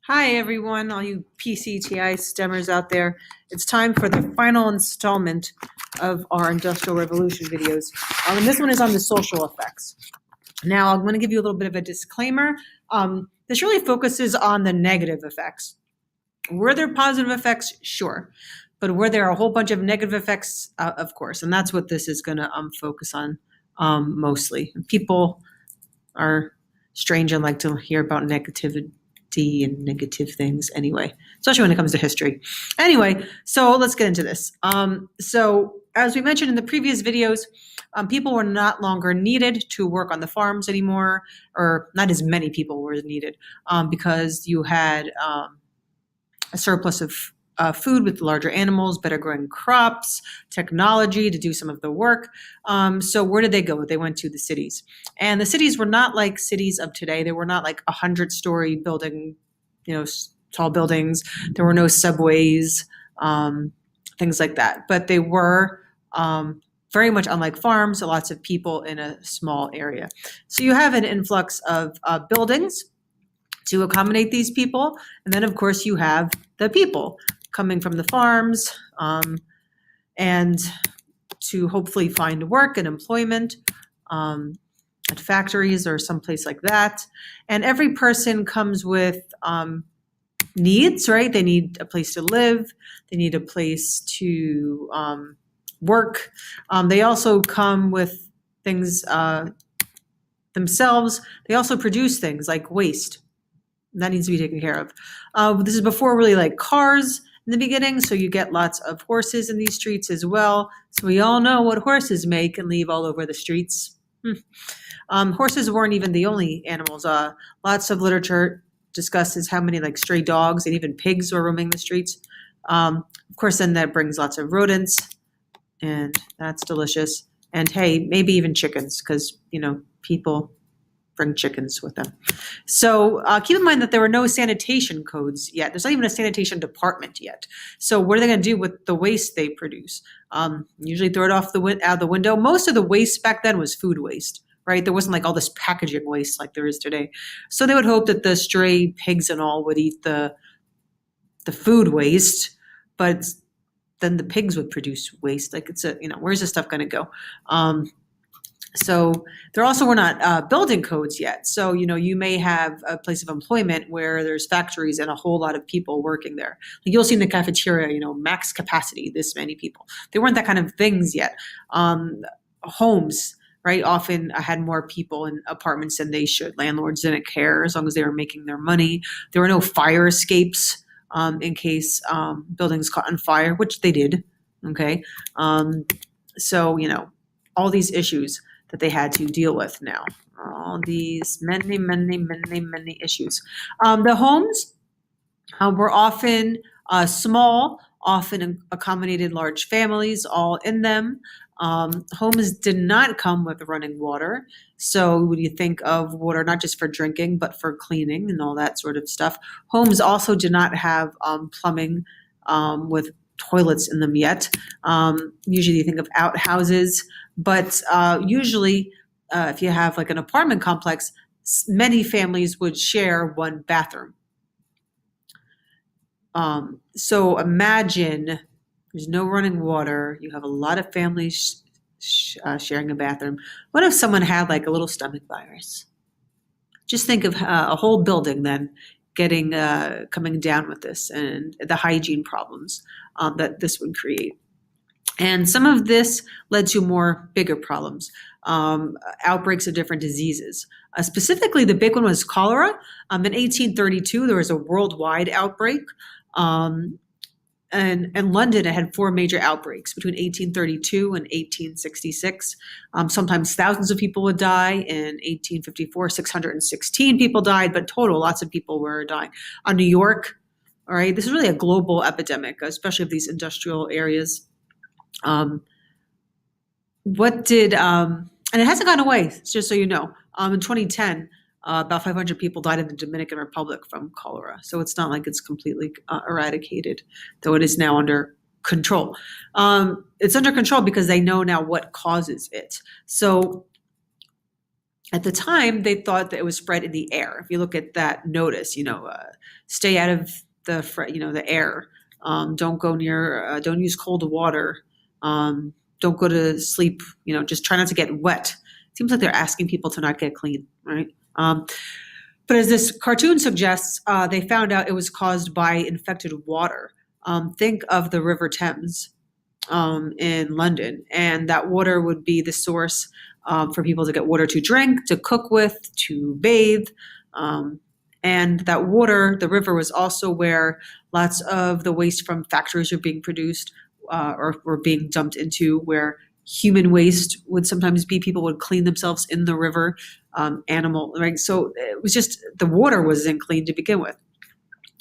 Hi, everyone, all you PCTI STEMers out there. It's time for the final installment of our Industrial Revolution videos. And this one is on the social effects. Now, I'm going to give you a little bit of a disclaimer. This really focuses on the negative effects. Were there positive effects? Sure. But were there a whole bunch of negative effects? Of course. And that's what this is going to focus on mostly. People are strange and like to hear about negativity and negative things anyway, especially when it comes to history. Anyway, so let's get into this. So as we mentioned in the previous videos, people were not longer needed to work on the farms anymore, or not as many people were needed because you had a surplus of food with larger animals, better growing crops, technology to do some of the work. So where did they go? They went to the cities. And the cities were not like cities of today. They were not like 100-story building, tall buildings. There were no subways, things like that. But they were very much unlike farms, lots of people in a small area. So you have an influx of buildings to accommodate these people. And then, of course, you have the people coming from the farms and to hopefully find work and employment at factories or someplace like that. And every person comes with needs, right? They need a place to live. They need a place to work. They also come with things themselves. They also produce things like waste. That needs to be taken care of. This is before really like cars in the beginning, so you get lots of horses in these streets as well. So we all know what horses make and leave all over the streets. Horses weren't even the only animals. Lots of literature discusses how many like stray dogs and even pigs were roaming the streets. Of course, then that brings lots of rodents, and that's delicious. And hey, maybe even chickens, because people bring chickens with them. So keep in mind that there were no sanitation codes yet. There's not even a sanitation department yet. So what are they going to do with the waste they produce? Usually throw it out the window. Most of the waste back then was food waste, right? There wasn't like all this packaging waste like there is today. So they would hope that the stray pigs and all would eat the food waste, but then the pigs would produce waste. Like where's this stuff going to go? So there also were not building codes yet. So, you may have a place of employment where there's factories and a whole lot of people working there. Like you'll see in the cafeteria, max capacity, this many people. There weren't that kind of things yet. Homes, right, often had more people in apartments than they should. Landlords didn't care as long as they were making their money. There were no fire escapes in case buildings caught on fire, which they did. Okay. So, all these issues that they had to deal with now. All these many, many, many, many issues. The homes were often small, often accommodated large families all in them. Homes did not come with running water. So when you think of water, not just for drinking, but for cleaning and all that sort of stuff. Homes also did not have plumbing with toilets in them yet. Usually you think of outhouses, but usually if you have like an apartment complex, many families would share one bathroom. So imagine there's no running water. You have a lot of families sharing a bathroom. What if someone had like a little stomach virus? Just think of a whole building then coming down with this and the hygiene problems that this would create. And some of this led to more bigger problems, outbreaks of different diseases. Specifically, the big one was cholera. In 1832, there was a worldwide outbreak. And in London, it had 4 major outbreaks between 1832 and 1866. Sometimes thousands of people would die. In 1854, 616 people died, but total, lots of people were dying. New York, all right, this is really a global epidemic, especially of these industrial areas. And it hasn't gone away, just so you know. In 2010, about 500 people died in the Dominican Republic from cholera. So it's not like it's completely eradicated, though it is now under control. It's under control because they know now what causes it. So At the time, they thought that it was spread in the air. If you look at that notice, stay out of the air. Don't go near. Don't use cold water. Don't go to sleep. Just try not to get wet. It seems like they're asking people to not get clean, right? But as this cartoon suggests, they found out it was caused by infected water. Think of the River Thames in London, and that water would be the source for people to get water to drink, to cook with, to bathe. And that water, the river, was also where lots of the waste from factories are being produced or were being dumped into, where human waste would sometimes be. People would clean themselves in the river, animal, right? So it was just, the water wasn't clean to begin with.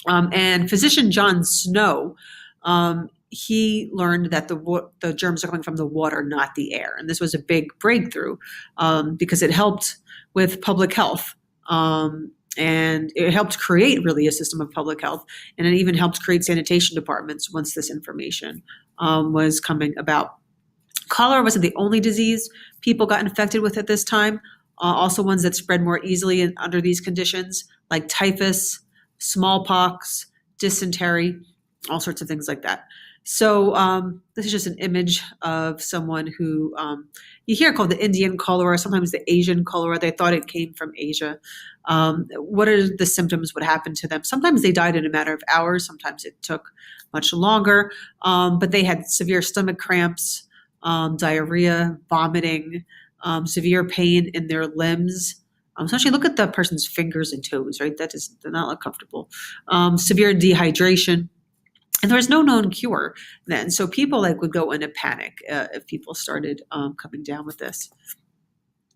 And physician John Snow, he learned that the germs are coming from the water, not the air. And this was a big breakthrough because it helped with public health. And it helped create really a system of public health. And it even helped create sanitation departments once this information was coming about. Cholera wasn't the only disease people got infected with at this time. Also ones that spread more easily under these conditions, like typhus, smallpox, dysentery, all sorts of things like that. So this is just an image of someone who you hear called the Indian cholera, sometimes the Asian cholera. They thought it came from Asia. What are the symptoms? What happened to them? Sometimes they died in a matter of hours. Sometimes it took much longer. But they had severe stomach cramps, diarrhea, vomiting, severe pain in their limbs. So actually look at the person's fingers and toes, right? That does not look comfortable. Severe dehydration. And there was no known cure then. So people would go into panic if people started coming down with this.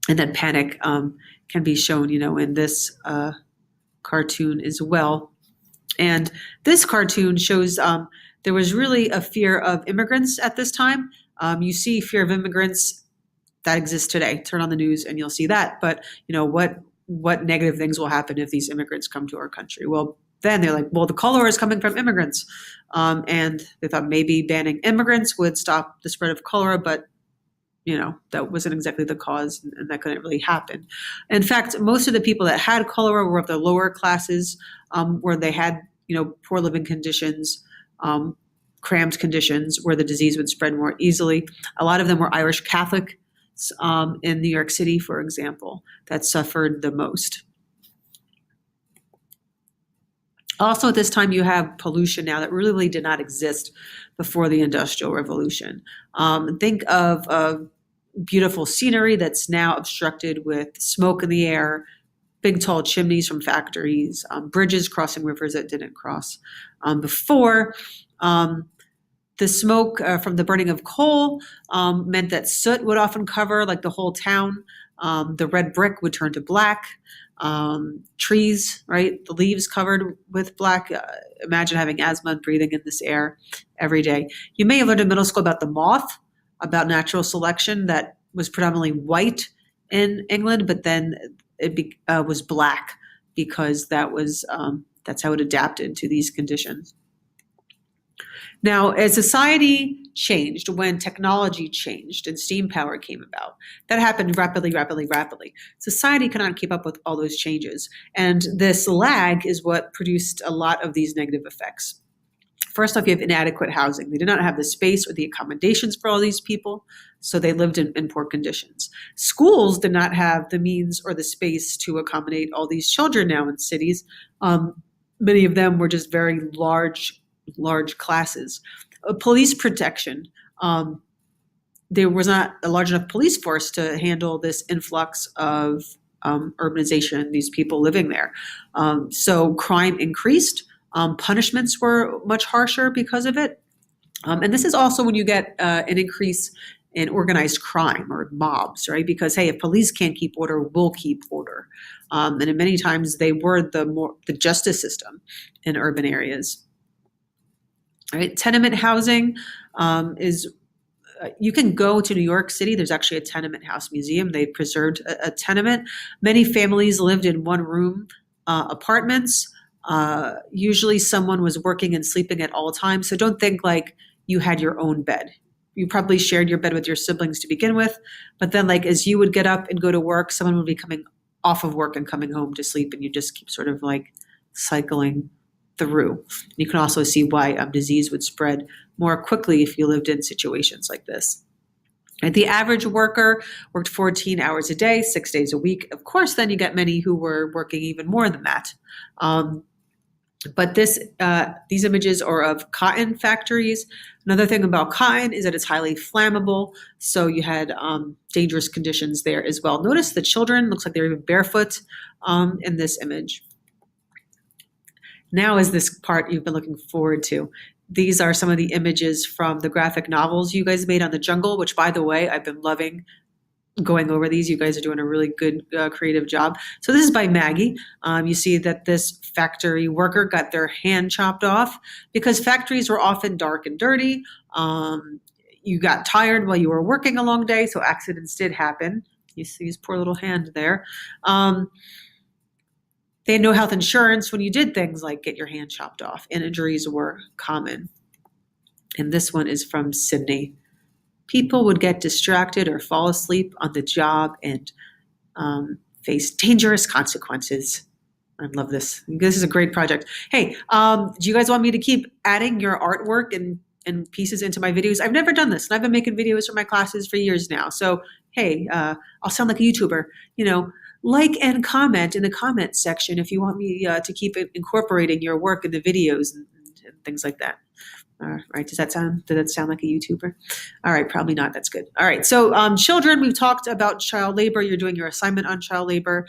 And then panic can be shown, in this cartoon as well. And this cartoon shows there was really a fear of immigrants at this time. You see fear of immigrants that exists today. Turn on the news and you'll see that. But, what negative things will happen if these immigrants come to our country? Well, then they're like, well, the cholera is coming from immigrants. And they thought maybe banning immigrants would stop the spread of cholera, but that wasn't exactly the cause, and that couldn't really happen. In fact, most of the people that had cholera were of the lower classes, where they had, poor living conditions, cramped conditions, where the disease would spread more easily. A lot of them were Irish Catholics in New York City, for example, that suffered the most. Also, at this time, you have pollution now that really did not exist before the Industrial Revolution. Think of beautiful scenery that's now obstructed with smoke in the air, big tall chimneys from factories, bridges crossing rivers that didn't cross before. The smoke from the burning of coal meant that soot would often cover the whole town. The red brick would turn to black. Trees, right? The leaves covered with black. Imagine having asthma and breathing in this air every day. You may have learned in middle school about the moth, about natural selection that was predominantly white in England, but then it was black because that's how it adapted to these conditions. Now, as society changed, when technology changed and steam power came about, that happened rapidly. Society cannot keep up with all those changes. And this lag is what produced a lot of these negative effects. First off, you have inadequate housing. They did not have the space or the accommodations for all these people, so they lived in poor conditions. Schools did not have the means or the space to accommodate all these children now in cities. Many of them were just very large classes. Police protection. There was not a large enough police force to handle this influx of urbanization, these people living there. So crime increased. Punishments were much harsher because of it. And this is also when you get an increase in organized crime or mobs, right? Because, hey, if police can't keep order, we'll keep order. And in many times they were the justice system in urban areas. Right? Tenement housing is, you can go to New York City. There's actually a tenement house museum. They preserved a tenement. Many families lived in one-room apartments. Usually someone was working and sleeping at all times. So don't think like you had your own bed. you probably shared your bed with your siblings to begin with, but then like as you would get up and go to work, someone would be coming off of work and coming home to sleep, and you just keep sort of like cycling through. You can also see why disease would spread more quickly if you lived in situations like this. Right? The average worker worked 14 hours a day, 6 days a week. Of course, then you get many who were working even more than that. But these images are of cotton factories. Another thing about cotton is that it's highly flammable, so you had dangerous conditions there as well. Notice the children, looks like they're even barefoot in this image. Now is this part you've been looking forward to. These are some of the images from the graphic novels you guys made on the jungle, which, by the way, I've been loving going over these. You guys are doing a really good creative job. So this is by Maggie. You see that this factory worker got their hand chopped off because factories were often dark and dirty. You got tired while you were working a long day, so accidents did happen. You see his poor little hand there. They had no health insurance when you did things like get your hand chopped off, and injuries were common. And this one is from Sydney. People would get distracted or fall asleep on the job and face dangerous consequences. I love this. This is a great project. Hey, do you guys want me to keep adding your artwork and pieces into my videos? I've never done this, and I've been making videos for my classes for years now. So, hey, I'll sound like a YouTuber. Like and comment in the comment section if you want me to keep incorporating your work in the videos and things like that. All right. Did that sound like a YouTuber? All right. Probably not. That's good. All right. So children, we've talked about child labor. You're doing your assignment on child labor.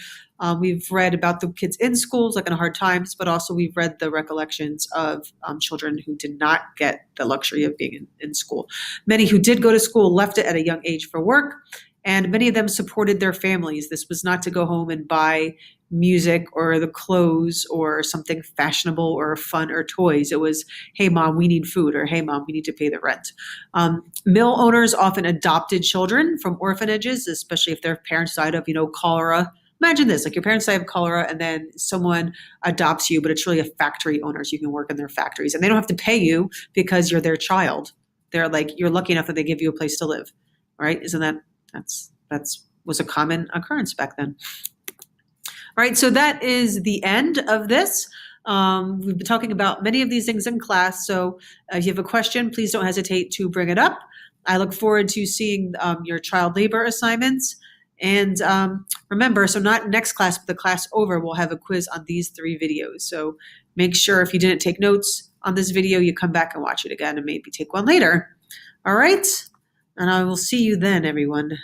We've read about the kids in schools, like in hard times, but also we've read the recollections of children who did not get the luxury of being in school. Many who did go to school left it at a young age for work, and many of them supported their families. This was not to go home and buy music or the clothes or something fashionable or fun or toys. It was, hey, mom, we need food, or hey, mom, we need to pay the rent. Mill owners often adopted children from orphanages, especially if their parents died of, cholera. Imagine this, like your parents die of cholera and then someone adopts you, but it's really a factory owner, so you can work in their factories. And they don't have to pay you because you're their child. They're like, you're lucky enough that they give you a place to live, right? That's was a common occurrence back then. All right, so that is the end of this. We've been talking about many of these things in class, so if you have a question, please don't hesitate to bring it up. I look forward to seeing your child labor assignments. And remember, so not next class, but the class over, we'll have a quiz on these 3 videos. So make sure if you didn't take notes on this video, you come back and watch it again and maybe take one later. All right, and I will see you then, everyone.